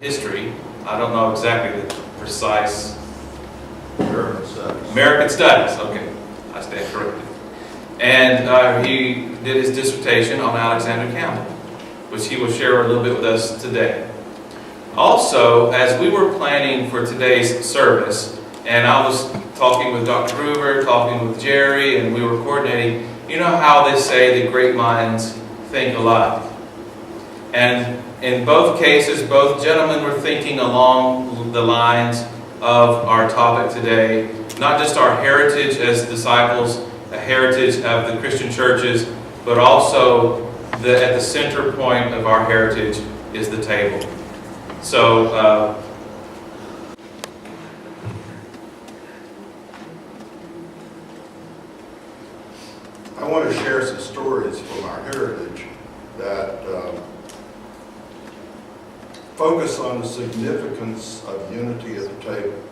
history. I don't know exactly the precise. American Studies. American Studies, okay, I stand corrected. And he did his dissertation on Alexander Campbell, which he will share a little bit with us today. Also, as we were planning for today's service, and I was talking with Dr. Gruber, talking with Jerry, and we were coordinating, you know how they say that great minds think alike. And in both cases, both gentlemen were thinking along the lines of our topic today, not just our heritage as disciples, a heritage of the Christian churches, but also at the center point of our heritage is the table. So, I want to share some stories from our heritage that focus on the significance of unity at the table.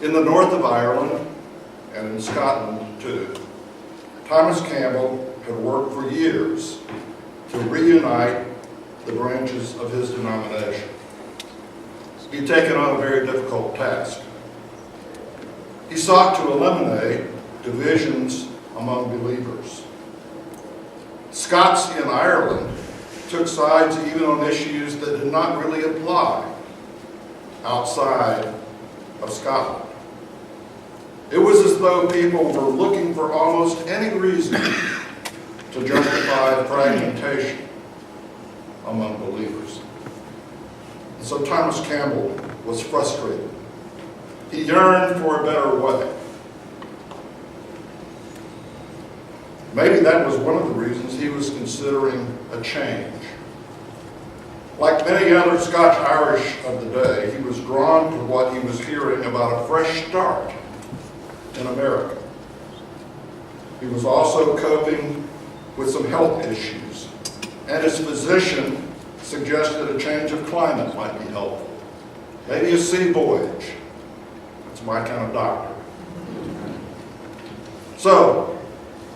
In the north of Ireland, and in Scotland too, Thomas Campbell had worked for years to reunite the branches of his denomination. He'd taken on a very difficult task. He sought to eliminate divisions among believers. Scots in Ireland took sides even on issues that did not really apply outside of Scotland. It was as though people were looking for almost any reason to justify fragmentation among believers. And so Thomas Campbell was frustrated. He yearned for a better way. Maybe that was one of the reasons he was considering a change. Like many other Scotch-Irish of the day, he was drawn to what he was hearing about a fresh start in America. He was also coping with some health issues, and his physician suggested a change of climate might be helpful. Maybe a sea voyage. That's my kind of doctor. So,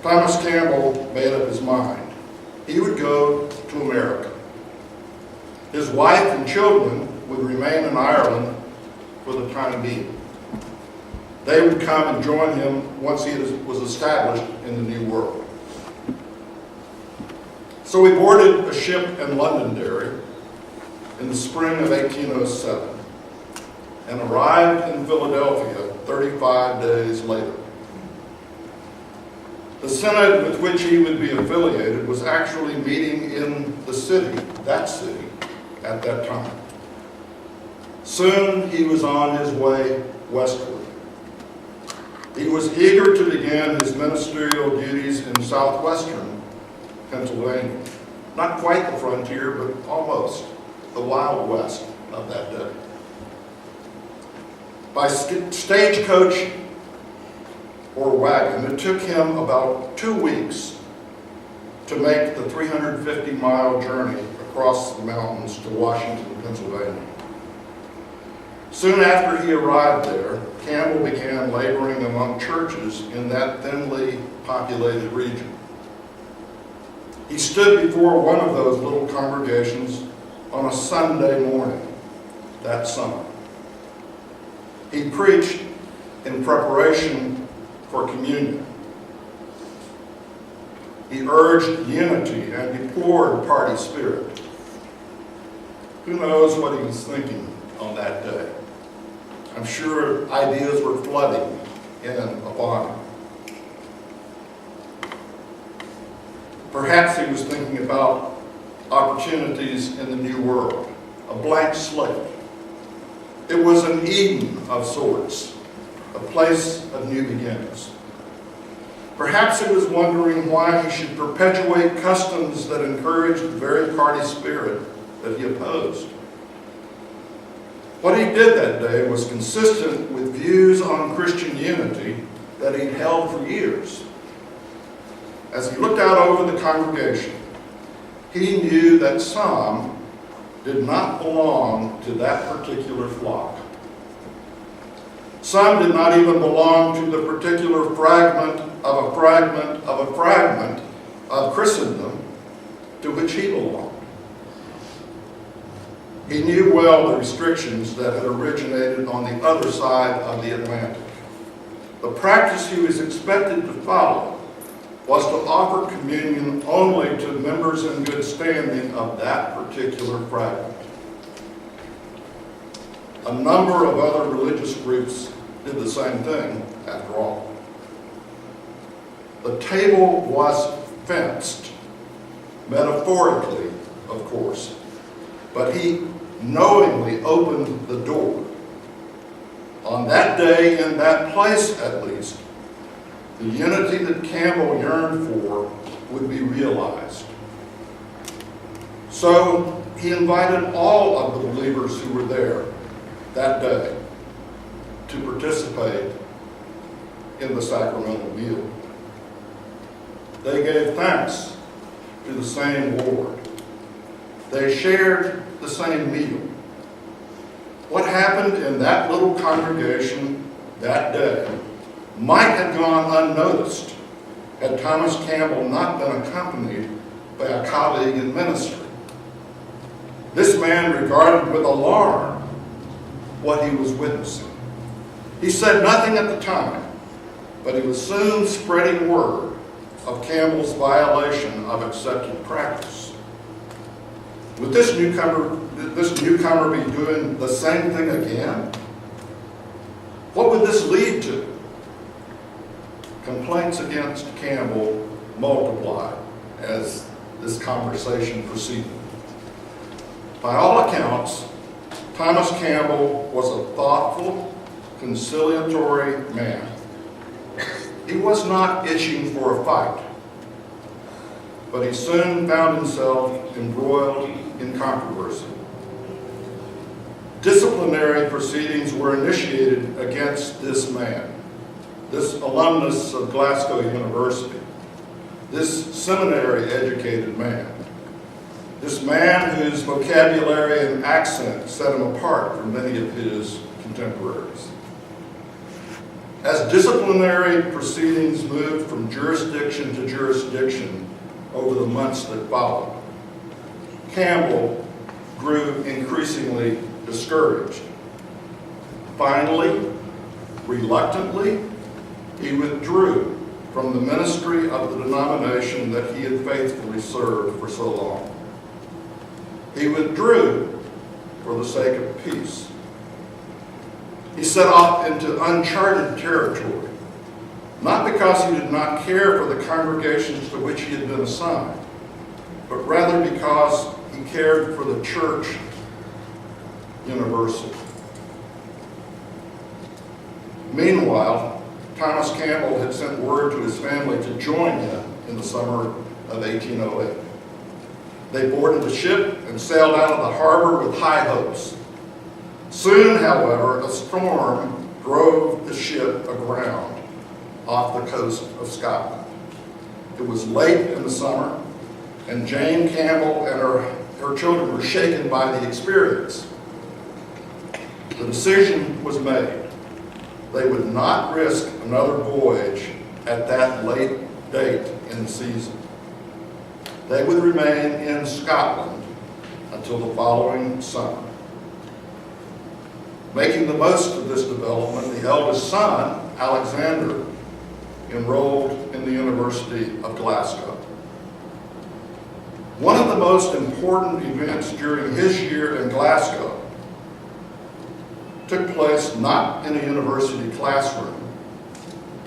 Thomas Campbell made up his mind. He would go to America. His wife and children would remain in Ireland for the time being. They would come and join him once he was established in the New World. So we boarded a ship in Londonderry in the spring of 1807 and arrived in Philadelphia 35 days later. The synod with which he would be affiliated was actually meeting in the city, that city, at that time. Soon he was on his way westward. He was eager to begin his ministerial duties in southwestern Pennsylvania. Not quite the frontier, but almost the Wild West of that day. By stagecoach or wagon, it took him about 2 weeks to make the 350-mile journey across the mountains to Washington, Pennsylvania. Soon after he arrived there, Campbell began laboring among churches in that thinly populated region. He stood before one of those little congregations on a Sunday morning that summer. He preached in preparation for communion. He urged unity and deplored party spirit. Who knows what he was thinking on that day? I'm sure ideas were flooding in and upon him. Perhaps he was thinking about opportunities in the new world, a blank slate. It was an Eden of sorts, a place of new beginnings. Perhaps he was wondering why he should perpetuate customs that encouraged the very party spirit that he opposed. What he did that day was consistent with views on Christian unity that he'd held for years. As he looked out over the congregation, he knew that some did not belong to that particular flock. Some did not even belong to the particular fragment of a fragment of a fragment of Christendom to which he belonged. He knew well the restrictions that had originated on the other side of the Atlantic. The practice he was expected to follow was to offer communion only to members in good standing of that particular fragment. A number of other religious groups did the same thing, after all. The table was fenced, metaphorically, of course, but he knowingly opened the door. On that day, in that place at least, the unity that Campbell yearned for would be realized. So he invited all of the believers who were there that day to participate in the sacramental meal. They gave thanks to the same Lord. They shared the same meal. What happened in that little congregation that day might have gone unnoticed had Thomas Campbell not been accompanied by a colleague in ministry. This man regarded with alarm what he was witnessing. He said nothing at the time, but he was soon spreading word of Campbell's violation of accepted practice. Would this newcomer be doing the same thing again? What would this lead to? Complaints against Campbell multiplied as this conversation proceeded. By all accounts, Thomas Campbell was a thoughtful, conciliatory man. He was not itching for a fight, but he soon found himself embroiled in controversy. Disciplinary proceedings were initiated against this man, this alumnus of Glasgow University, this seminary-educated man, this man whose vocabulary and accent set him apart from many of his contemporaries. As disciplinary proceedings moved from jurisdiction to jurisdiction over the months that followed, Campbell grew increasingly discouraged. Finally, reluctantly, he withdrew from the ministry of the denomination that he had faithfully served for so long. He withdrew for the sake of peace. He set off into uncharted territory, not because he did not care for the congregations to which he had been assigned, but rather because he cared for the church universal. Meanwhile, Thomas Campbell had sent word to his family to join him in the summer of 1808. They boarded the ship and sailed out of the harbor with high hopes. Soon, however, a storm drove the ship aground off the coast of Scotland. It was late in the summer, and Jane Campbell and her children were shaken by the experience. The decision was made. They would not risk another voyage at that late date in the season. They would remain in Scotland until the following summer. Making the most of this development, the eldest son, Alexander, enrolled in the University of Glasgow. One of the most important events during his year in Glasgow took place not in a university classroom,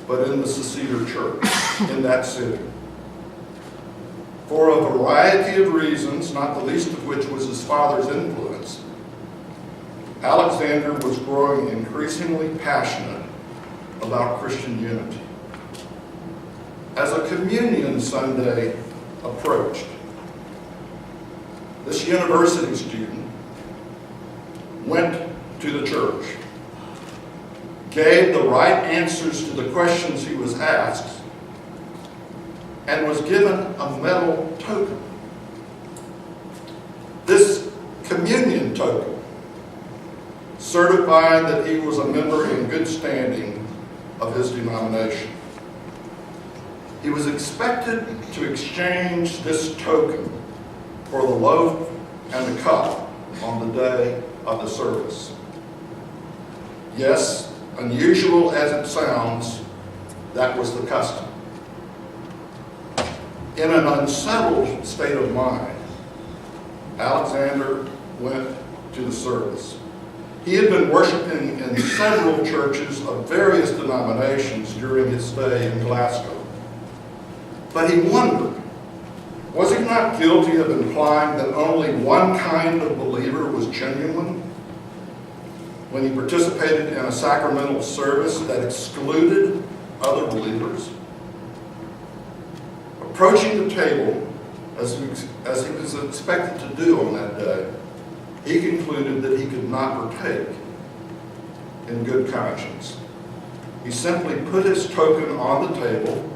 but in the Seceder Church in that city. For a variety of reasons, not the least of which was his father's influence, Alexander was growing increasingly passionate about Christian unity. As a communion Sunday approached, this university student went to the church, gave the right answers to the questions he was asked, and was given a medal token. This communion token certified that he was a member in good standing of his denomination. He was expected to exchange this token for the loaf and the cup on the day of the service. Yes, unusual as it sounds, that was the custom. In an unsettled state of mind, Alexander went to the service. He had been worshiping in several churches of various denominations during his stay in Glasgow. But he wondered, was he not guilty of implying that only one kind of believer was genuine when he participated in a sacramental service that excluded other believers? Approaching the table, as he was expected to do on that day, he concluded that he could not partake in good conscience. He simply put his token on the table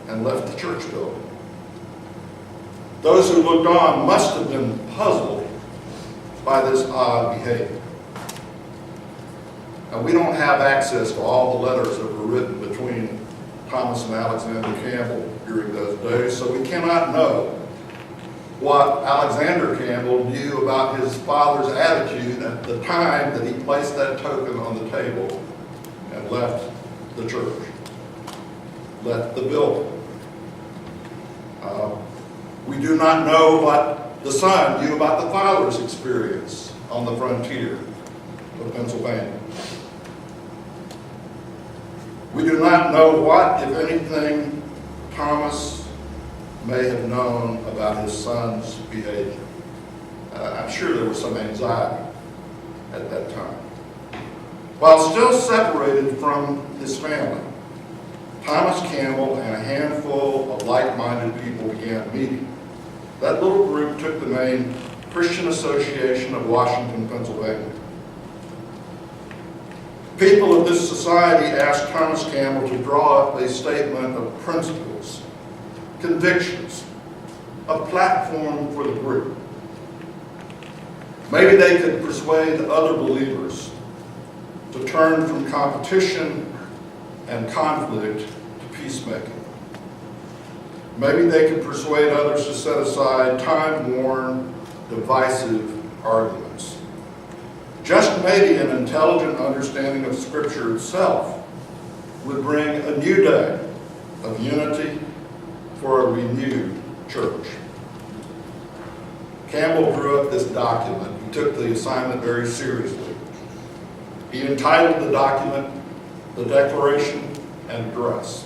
and left the church building. Those who looked on must have been puzzled by this odd behavior. And we don't have access to all the letters that were written between Thomas and Alexander Campbell during those days, so we cannot know what Alexander Campbell knew about his father's attitude at the time that he placed that token on the table and left the church, left the building. We do not know what the son knew about the father's experience on the frontier of Pennsylvania. We do not know what, if anything, Thomas may have known about his son's behavior. I'm sure there was some anxiety at that time. While still separated from his family, Thomas Campbell and a handful of like-minded people began meeting. That little group took the name Christian Association of Washington, Pennsylvania. People of this society asked Thomas Campbell to draw up a statement of principles, convictions, a platform for the group. Maybe they could persuade other believers to turn from competition and conflict to peacemaking. Maybe they could persuade others to set aside time-worn, divisive arguments. Just maybe an intelligent understanding of Scripture itself would bring a new day of unity for a renewed church. Campbell drew up this document. He took the assignment very seriously. He entitled the document, "The Declaration and Address."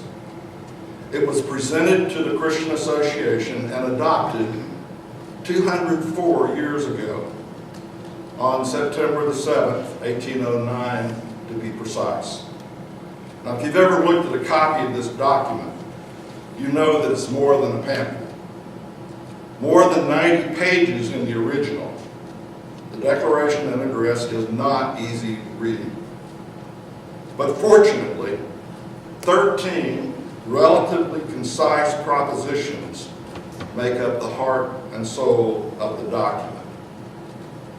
It was presented to the Christian Association and adopted 204 years ago, on September the 7th, 1809, to be precise. Now, if you've ever looked at a copy of this document, you know that it's more than a pamphlet. More than 90 pages in the original. The Declaration and Address is not easy reading. But fortunately, 13 relatively concise propositions make up the heart and soul of the document.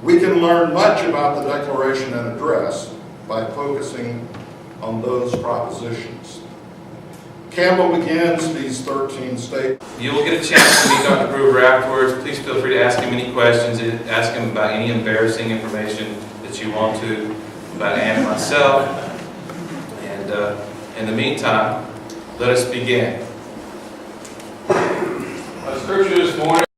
We can learn much about the Declaration and Address by focusing on those propositions. Campbell begins these 13 statements. You will get a chance to meet Dr. Gruber afterwards. Please feel free to ask him any questions, ask him about any embarrassing information that you want to about Ann and myself. And in the meantime, let us begin. Scripture this morning.